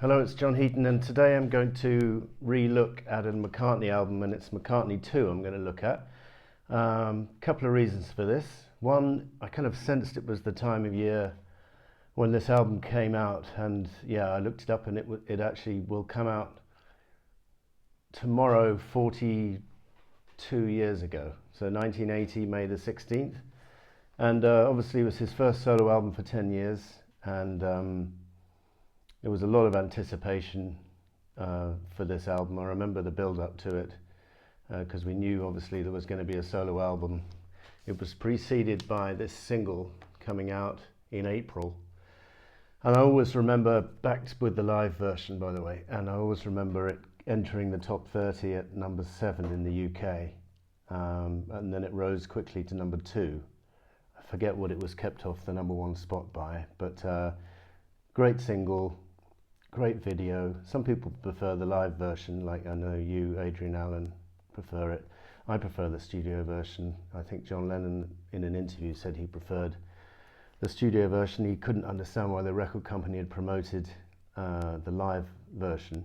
Hello, it's John Heaton, and today I'm going to re-look at a McCartney album, and it's McCartney 2 I'm going to look at. Couple of reasons for this. One, I kind of sensed it was the time of year when this album came out, and yeah, I looked it up, and it actually will come out tomorrow, 42 years ago, so 1980, May the 16th. And obviously it was his first solo album for 10 years, and there was a lot of anticipation for this album. I remember the build-up to it because we knew obviously there was going to be a solo album. It was preceded by this single coming out in April. And I always remember, backed with the live version by the way, and I always remember it entering the top 30 at number 7 in the UK. And then it rose quickly to number 2. I forget what it was kept off the number 1 spot by, but great single. Great video. Some people prefer the live version, like I know you, Adrian Allen, prefer it. I prefer the studio version. I think John Lennon in an interview said he preferred the studio version. He couldn't understand why the record company had promoted the live version.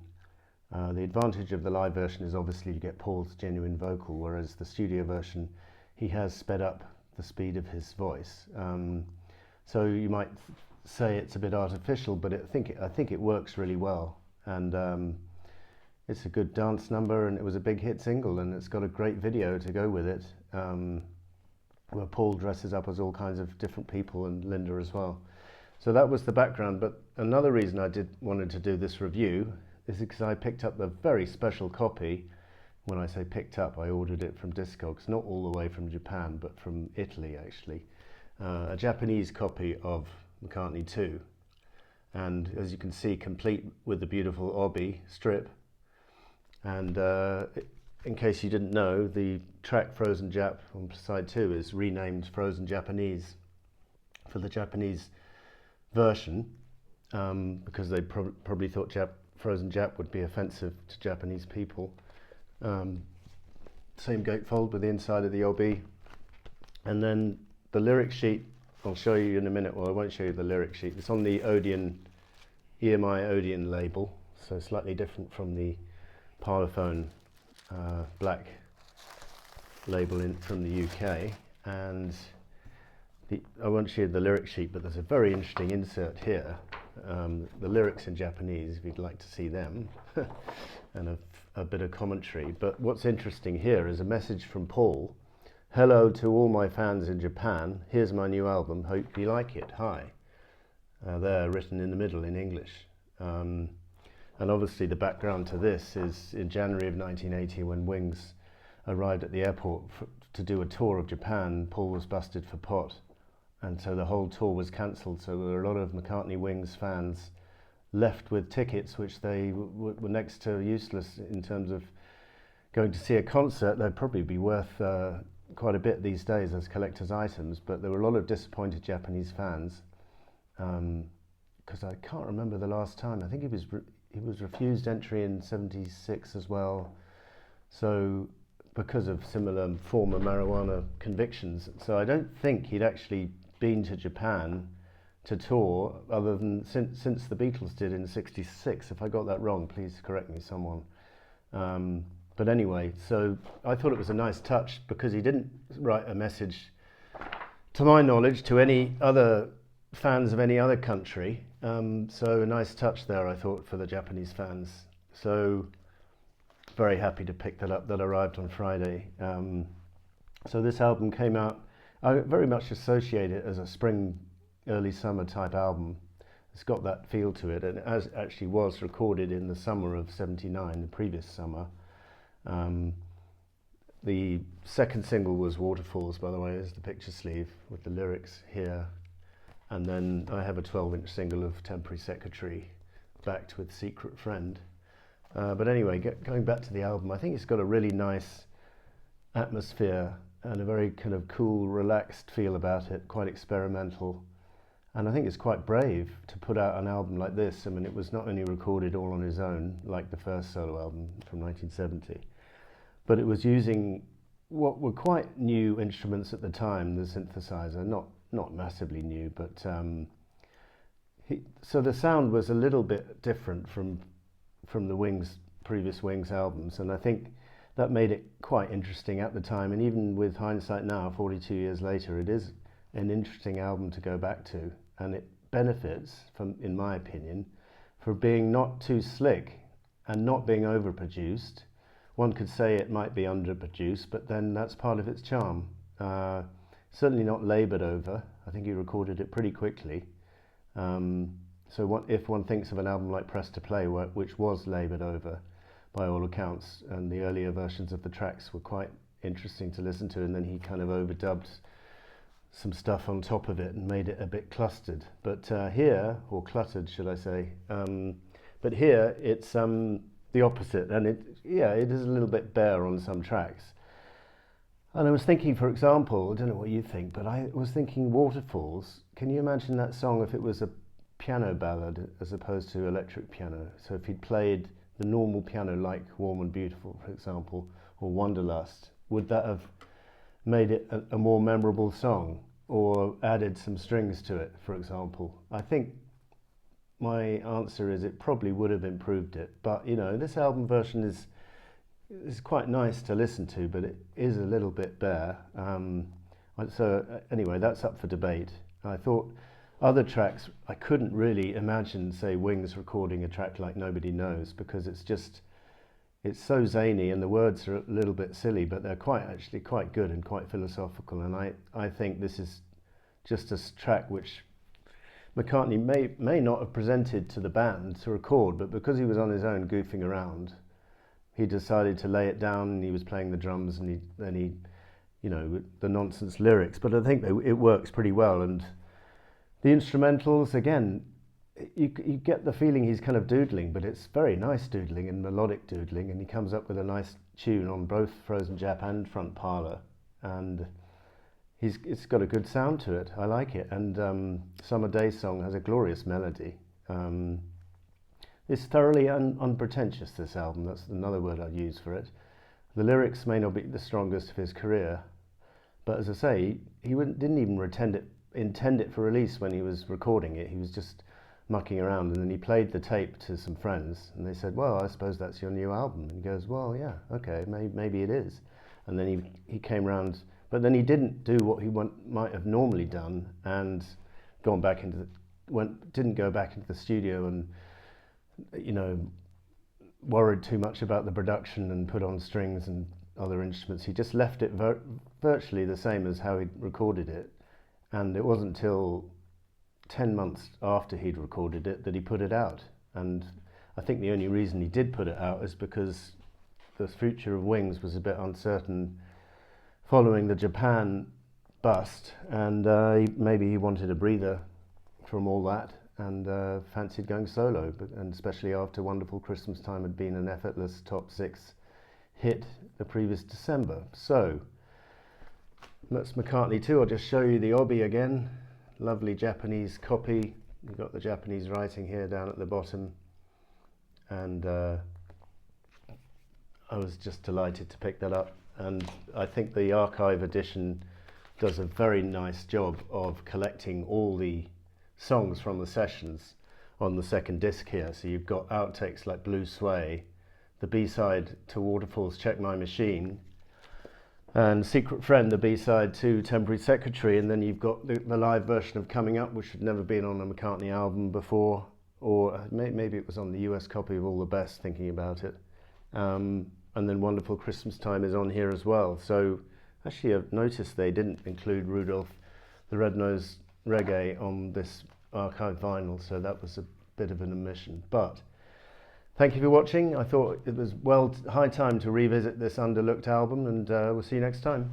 The advantage of the live version is obviously you get Paul's genuine vocal, whereas the studio version, he has sped up the speed of his voice. So you might say it's a bit artificial, but I think it works really well, and it's a good dance number, and it was a big hit single, and it's got a great video to go with it, where Paul dresses up as all kinds of different people, and Linda as well. So that was the background. But another reason I wanted to do this review is because I picked up the very special copy. When I say picked up, I ordered it from Discogs, not all the way from Japan, but from Italy actually. A Japanese copy of McCartney 2, and as you can see, complete with the beautiful Obby strip. And in case you didn't know, the track Frozen Jap on side 2 is renamed Frozen Japanese for the Japanese version, because they probably thought Frozen Jap would be offensive to Japanese people. Same gatefold with the inside of the Obby, and then the lyric sheet I'll show you in a minute. Well, I won't show you the lyric sheet. It's on the Odeon, EMI Odeon label, so slightly different from the Parlophone black label from the UK. And I won't show you the lyric sheet, but there's a very interesting insert here. The lyrics in Japanese, if you'd like to see them, and a bit of commentary. But what's interesting here is a message from Paul. Hello to all my fans in Japan. Here's my new album. Hope you like it. Hi. There, written in the middle in English. And obviously the background to this is in January of 1980, when Wings arrived at the airport to do a tour of Japan. Paul was busted for pot, and so the whole tour was cancelled. So there were a lot of McCartney Wings fans left with tickets which they were next to useless in terms of going to see a concert. They'd probably be worth quite a bit these days as collector's items, but there were a lot of disappointed Japanese fans, because I can't remember the last time. I think he was refused entry in '76 as well, so because of similar former marijuana convictions. So I don't think he'd actually been to Japan to tour other than since the Beatles did in '66. If I got that wrong, please correct me, someone. But anyway, so I thought it was a nice touch, because he didn't write a message, to my knowledge, to any other fans of any other country. So a nice touch there, I thought, for the Japanese fans. So very happy to pick that up. That arrived on Friday. So this album came out, I very much associate it as a spring, early summer type album. It's got that feel to it, and as actually was recorded in the summer of '79, the previous summer. The second single was Waterfalls, by the way, is the picture sleeve with the lyrics here. And then I have a 12-inch single of Temporary Secretary, backed with Secret Friend. But anyway, going back to the album, I think it's got a really nice atmosphere and a very kind of cool, relaxed feel about it, quite experimental. And I think it's quite brave to put out an album like this. I mean, it was not only recorded all on his own, like the first solo album from 1970, but it was using what were quite new instruments at the time, the synthesizer, not massively new, but So the sound was a little bit different from the previous Wings albums, and I think that made it quite interesting at the time. And even with hindsight now, 42 years later, it is an interesting album to go back to, and it benefits from, in my opinion, for being not too slick and not being overproduced. One could say it might be underproduced, but then that's part of its charm. Certainly not laboured over. I think he recorded it pretty quickly. So if one thinks of an album like Press to Play, which was laboured over by all accounts, and the earlier versions of the tracks were quite interesting to listen to, and then he kind of overdubbed some stuff on top of it and made it a bit clustered. But here, or cluttered should I say, but here it's the opposite, and it is a little bit bare on some tracks. And I was thinking, for example, I don't know what you think, but I was thinking Waterfalls. Can you imagine that song if it was a piano ballad as opposed to electric piano? So if he'd played the normal piano like Warm and Beautiful, for example, or Wanderlust, would that have made it a more memorable song, or added some strings to it, for example? I think my answer is it probably would have improved it. But you know, this album version is quite nice to listen to, but it is a little bit bare. So anyway, that's up for debate. I thought other tracks, I couldn't really imagine, say, Wings recording a track like Nobody Knows, because it's so zany and the words are a little bit silly, but they're actually quite good and quite philosophical. And I think this is just a track which McCartney may not have presented to the band to record, but because he was on his own goofing around, he decided to lay it down, and he was playing the drums, and he you know, the nonsense lyrics. But I think it works pretty well, and the instrumentals, again, you get the feeling he's kind of doodling, but it's very nice doodling and melodic doodling, and he comes up with a nice tune on both Frozen Jap and Front Parlour, and it's got a good sound to it. I like it, and Summer Day Song has a glorious melody. It's thoroughly unpretentious, this album. That's another word I'd use for it. The lyrics may not be the strongest of his career, but as I say, he didn't even intend it for release when he was recording it. He was just mucking around, and then he played the tape to some friends, and they said, well, I suppose that's your new album. And he goes, well, yeah, okay, maybe it is. And then he came round, but then he didn't do what he might have normally done, and didn't go back into the studio and, you know, worried too much about the production and put on strings and other instruments. He just left it virtually the same as how he'd recorded it, and it wasn't until 10 months after he'd recorded it that he put it out. And I think the only reason he did put it out is because the future of Wings was a bit uncertain following the Japan bust, and maybe he wanted a breather from all that, and fancied going solo, and especially after Wonderful Christmas Time had been an effortless top 6 hit the previous December. So that's McCartney 2. I'll just show you the Obby again. Lovely Japanese copy. You've got the Japanese writing here down at the bottom, and I was just delighted to pick that up. And I think the archive edition does a very nice job of collecting all the songs from the sessions on the second disc here. So you've got outtakes like Blue Sway, the B-side to Waterfalls, Check My Machine, and Secret Friend, the B-side to Temporary Secretary, and then you've got the live version of Coming Up, which had never been on a McCartney album before, or maybe it was on the US copy of All the Best, thinking about it. And then Wonderful Christmas Time is on here as well. So actually I've noticed they didn't include Rudolph the Red-Nosed Reggae on this archive vinyl, so that was a bit of an omission. But thank you for watching. I thought it was high time to revisit this underlooked album, and we'll see you next time.